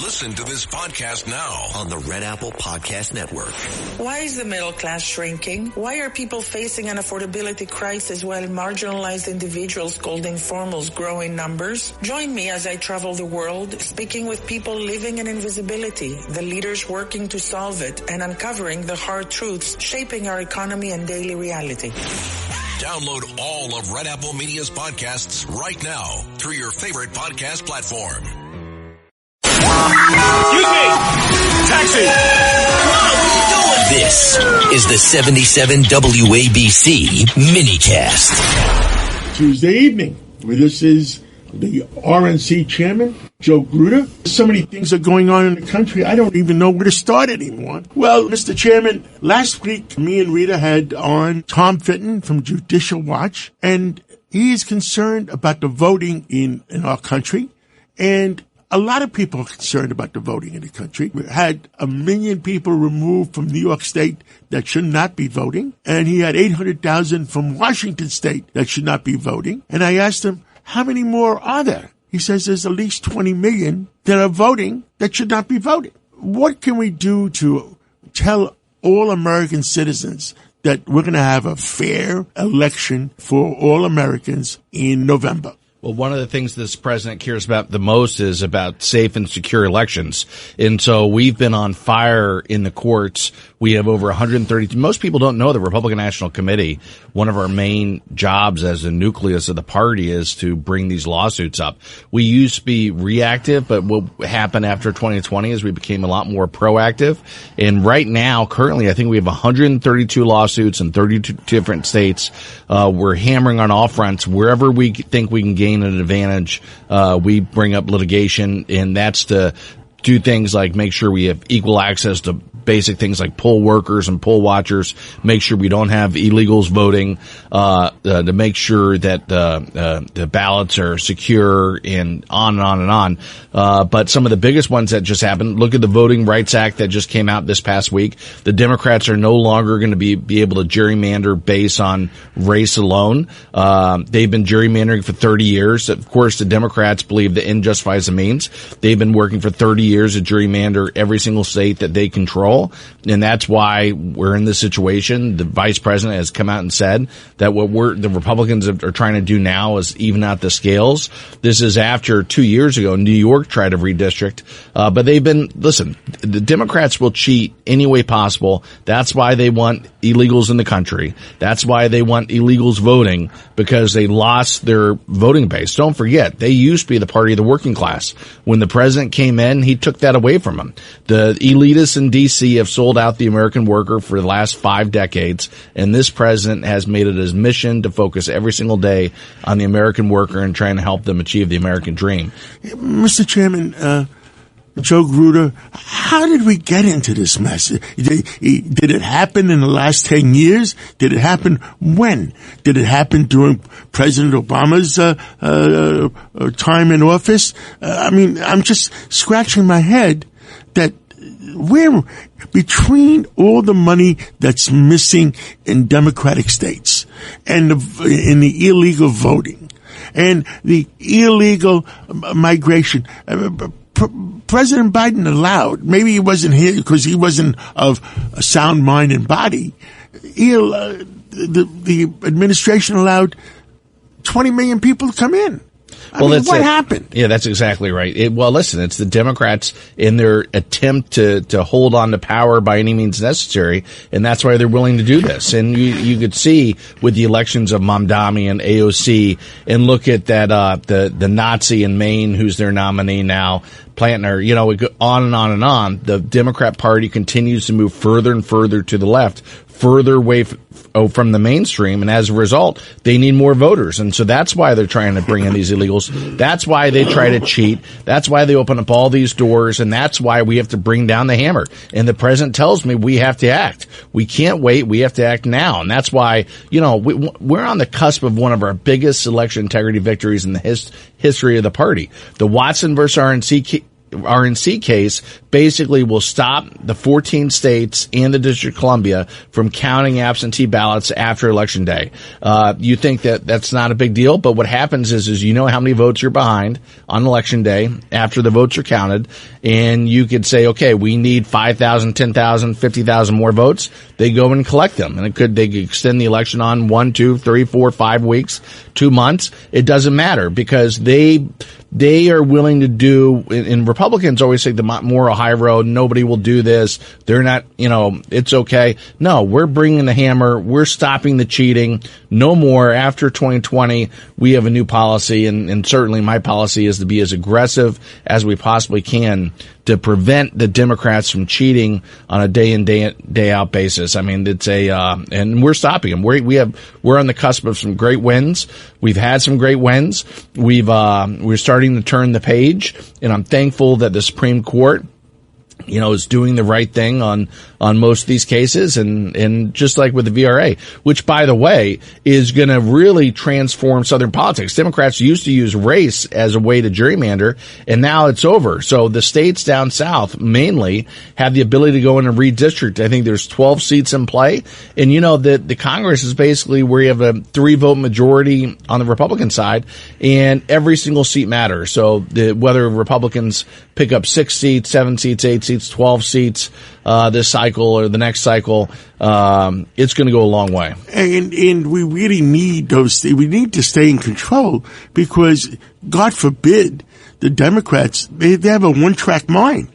Listen to this podcast now on the Red Apple Podcast Network. Why is the middle class shrinking? Why are people facing an affordability crisis while marginalized individuals called informals grow in numbers? Join me as I travel the world, speaking with people living in invisibility, the leaders working to solve it, and uncovering the hard truths shaping our economy and daily reality. Download all of Red Apple Media's podcasts right now through your favorite podcast platform. Excuse me! Taxi! This is the 77 WABC minicast. Tuesday evening, where this is the RNC chairman, Joe Gruter. So many things are going on in the country, I don't even know where to start anymore. Well, Mr. Chairman, last week, me and Rita had on Tom Fitton from Judicial Watch, and he is concerned about the voting in our country, and a lot of people are concerned about the voting in the country. We had 1 million people removed from New York State that should not be voting, and he had 800,000 from Washington State that should not be voting. And I asked him, how many more are there? He says there's at least 20 million that are voting that should not be voting. What can we do to tell all American citizens that we're going to have a fair election for all Americans in November? Well, one of the things this president cares about the most is about safe and secure elections. And so we've been on fire in the courts. We have over 130. Most people don't know the Republican National Committee. One of our main jobs as a nucleus of the party is to bring these lawsuits up. We used to be reactive, but what happened after 2020 is we became a lot more proactive. And right now, currently, I think we have 132 lawsuits in 32 different states. We're hammering on all fronts. Wherever we think we can gain an advantage, we bring up litigation, and that's to do things like make sure we have equal access to basic things like poll workers and poll watchers, make sure we don't have illegals voting, to make sure that the ballots are secure, and on and on and on. But some of the biggest ones that just happened, look at the Voting Rights Act that just came out this past week. The Democrats are no longer going to be able to gerrymander based on race alone. They've been gerrymandering for 30 years. Of course, the Democrats believe the end justifies the means. They've been working for 30 years to gerrymander every single state that they control. And that's why we're in this situation. The vice president has come out and said that the Republicans are trying to do now is even out the scales. This is after 2 years ago, New York tried to redistrict. But listen, the Democrats will cheat any way possible. That's why they want illegals in the country. That's why they want illegals voting, because they lost their voting base. Don't forget, they used to be the party of the working class. When the president came in, he took that away from them. The elitists in D.C. have sold out the American worker for the last 5 decades, and this president has made it his mission to focus every single day on the American worker and trying to help them achieve the American dream. Mr. Chairman, Joe Gruter, how did we get into this mess? Did it happen in the last 10 years? Did it happen when? Did it happen during President Obama's time in office? I'm just scratching my head that we're between all the money that's missing in Democratic states and in the illegal voting and the illegal migration. President Biden allowed, maybe he wasn't here because he wasn't of a sound mind and body. The administration allowed 20 million people to come in. What happened? Yeah, that's exactly right. It's the Democrats in their attempt to hold on to power by any means necessary, and that's why they're willing to do this. And you could see with the elections of Mamdani and AOC, and look at that the Nazi in Maine who's their nominee now, Plantner, we go on and on and on. The Democrat Party continues to move further and further to the left, further away from the mainstream, and as a result, they need more voters. And so that's why they're trying to bring in these illegals. That's why they try to cheat. That's why they open up all these doors, and that's why we have to bring down the hammer. And the president tells me we have to act. We can't wait. We have to act now. And that's why, we're on the cusp of one of our biggest election integrity victories in the history of the party. The Watson versus RNC RNC case basically will stop the 14 states and the District of Columbia from counting absentee ballots after Election Day. You think that that's not a big deal, but what happens is you know how many votes you're behind on Election Day after the votes are counted, and you could say, okay, we need 5,000, 10,000, 50,000 more votes. They go and collect them, and they could extend the election on 1, 2, 3, 4, 5 weeks, 2 months. It doesn't matter because they are willing to do, and Republicans always say the moral high road, nobody will do this. They're not, it's okay. No, we're bringing the hammer. We're stopping the cheating. No more. After 2020, we have a new policy, and certainly my policy is to be as aggressive as we possibly can to prevent the Democrats from cheating on a day in, day out basis. I mean, it's and we're stopping them. We're on the cusp of some great wins. We've had some great wins. We're starting to turn the page, and I'm thankful that the Supreme Court, is doing the right thing on most of these cases, and just like with the VRA, which, by the way, is going to really transform Southern politics. Democrats used to use race as a way to gerrymander, and now it's over. So the states down south mainly have the ability to go in and redistrict. I think there's 12 seats in play, and the Congress is basically where you have a 3-vote majority on the Republican side, and every single seat matters. So whether Republicans pick up 6 seats, 7 seats, 8 seats, 12 seats this cycle or the next cycle, it's going to go a long way. And we really need we need to stay in control because, God forbid, the Democrats, they have a one-track mind.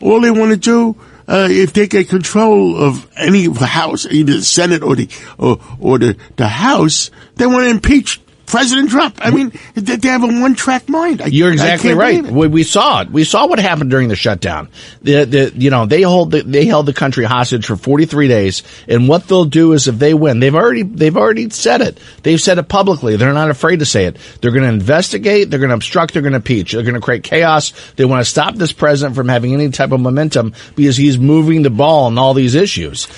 All they want to do, if they get control of any of the House, either the Senate or the House, they want to impeach President Trump. I mean, they have a one-track mind. You're exactly right. We saw it. We saw what happened during the shutdown. They held the country hostage for 43 days, and what they'll do is, if they win, they've already said it. They've said it publicly. They're not afraid to say it. They're going to investigate. They're going to obstruct. They're going to impeach. They're going to create chaos. They want to stop this president from having any type of momentum because he's moving the ball on all these issues.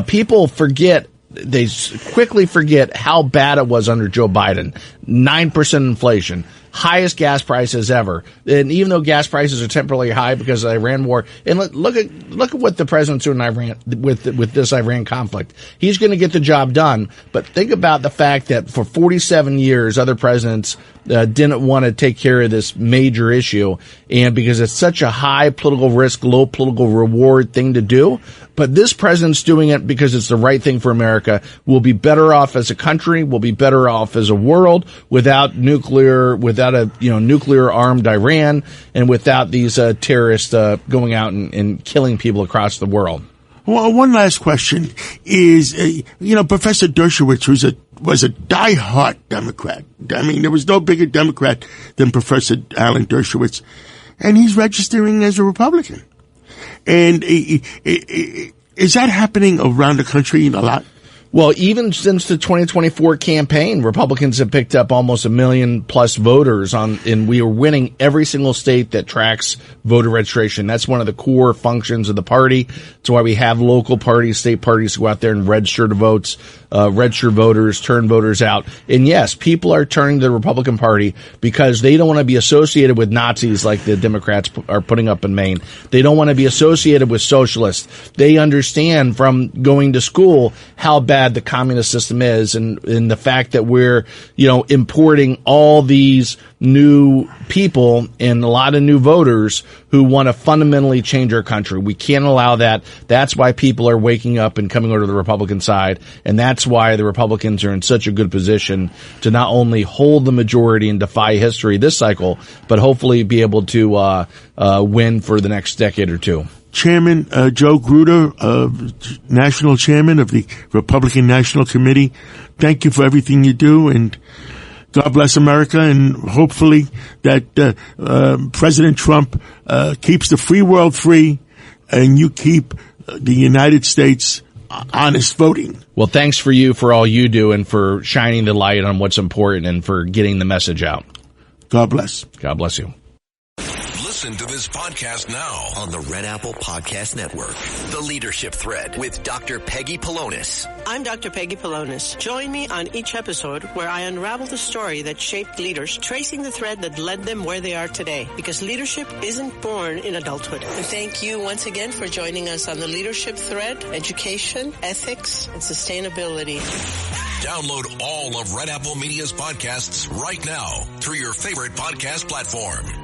People forget. They quickly forget how bad it was under Joe Biden. 9% inflation, highest gas prices ever. And even though gas prices are temporarily high because of the Iran war, and look at what the president's doing in Iran with this Iran conflict. He's going to get the job done. But think about the fact that for 47 years, other presidents didn't want to take care of this major issue, and because it's such a high political risk, low political reward thing to do. But this president's doing it because it's the right thing for America. We'll be better off as a country. We'll be better off as a world without nuclear armed Iran, and without these terrorists going out and killing people across the world. Well, one last question is, Professor Dershowitz was a diehard Democrat. I mean, there was no bigger Democrat than Professor Alan Dershowitz, and he's registering as a Republican. And is that happening around the country a lot? Well, even since the 2024 campaign, Republicans have picked up almost 1 million plus voters and we are winning every single state that tracks voter registration. That's one of the core functions of the party. That's why we have local parties, state parties go out there and register voters, turn voters out. And yes, people are turning to the Republican Party because they don't want to be associated with Nazis like the Democrats are putting up in Maine. They don't want to be associated with socialists. They understand from going to school how bad the communist system is, and the fact that we're, importing all these new people and a lot of new voters who want to fundamentally change our country. We can't allow that. That's why people are waking up and coming over to the Republican side, and that's why the Republicans are in such a good position to not only hold the majority and defy history this cycle, but hopefully be able to win for the next decade or two. Chairman Joe Gruter, National Chairman of the Republican National Committee, thank you for everything you do, and God bless America, and hopefully that President Trump keeps the free world free, and you keep the United States honest voting. Well, thanks for all you do, and for shining the light on what's important, and for getting the message out. God bless. God bless you. Listen to this podcast now on the Red Apple Podcast Network. The Leadership Thread with Dr. Peggy Polonis. I'm Dr. Peggy Polonis. Join me on each episode where I unravel the story that shaped leaders, tracing the thread that led them where they are today. Because leadership isn't born in adulthood. And thank you once again for joining us on the Leadership Thread, education, ethics, and sustainability. Download all of Red Apple Media's podcasts right now through your favorite podcast platform.